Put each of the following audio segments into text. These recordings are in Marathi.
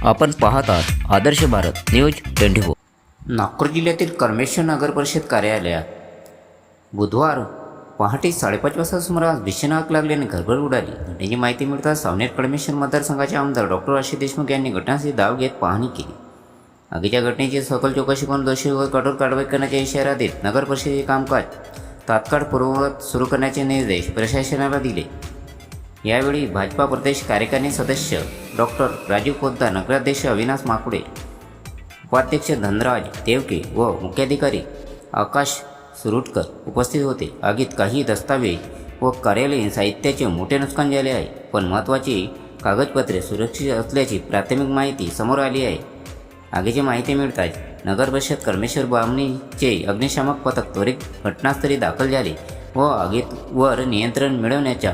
आपण पाहत आहात आदर्श भारत न्यूज 24। नागपूर जिल्ह्यातील करमेश्वर नगर परिषद कार्यालयात बुधवार पहाटे 5:30 वाजता सुमारास भीषण आग लागल्याने घरभर उडाली। घटनेची माहिती मिळताच सावनेर करमेश्वर मतदारसंघाचे आमदार डॉक्टर आशिष देशमुख यांनी घटनास्थळी धाव घेत पाहणी केली। आगीच्या घटनेची सखोल चौकशी करून दोषींवर कठोर कारवाई करण्याचा इशारा देत नगर परिषदेचे कामकाज तात्काळ पूर्ववत सुरू करण्याचे निर्देश प्रशासनाला दिले। यावेळी भाजपा प्रदेश कार्यकारिणी सदस्य डॉक्टर राजीव पोद्दार, नगराध्यक्ष अविनाश माकुडे, उपाध्यक्ष धनराज देवके व मुख्याधिकारी आकाश सुरुटकर उपस्थित होते। आगीत काही दस्तावेज व कार्यालयीन साहित्याचे मोठे नुकसान झाले आहे, पण महत्त्वाची कागदपत्रे सुरक्षित असल्याची प्राथमिक माहिती समोर आली आहे। आगीची माहिती मिळताच नगर परिषद करमेश्वर बामणीचे अग्निशामक पथक त्वरित घटनास्थळी दाखल झाले व आगीवर नियंत्रण मिळवण्याचा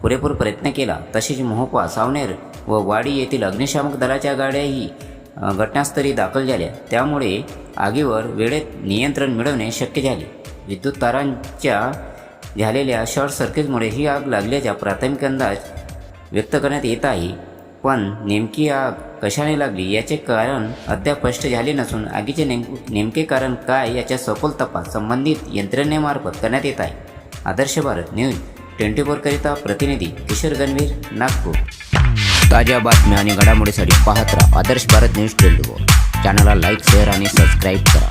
पुरेपूर प्रयत्न केला। तसेच मोहोपा, सावनेर व वाडी येथील अग्निशामक दलाच्या गाड्याही घटनास्थळी दाखल झाल्या, त्यामुळे आगीवर वेळेत नियंत्रण मिळवणे शक्य झाले। विद्युत तारांच्या झालेल्या शॉर्ट सर्किटमुळे ही आग लागल्याचा प्राथमिक अंदाज व्यक्त करण्यात येत आहे, पण नेमकी आग कशाने लागली याचे कारण अद्याप स्पष्ट झाले नसून आगीचे नेमके कारण काय याचा सखोल तपास संबंधित यंत्रणेमार्फत करण्यात येत आहे। आदर्श भारत न्यूज 24 करिता प्रतिनिधी किशोर गणवीर, नागपूर। ताज्या बातम्या आणि घडामोडीसाठी पाहत राहा आदर्श भारत न्यूज 24। चॅनलला लाईक, शेअर आणि सबस्क्राईब करा।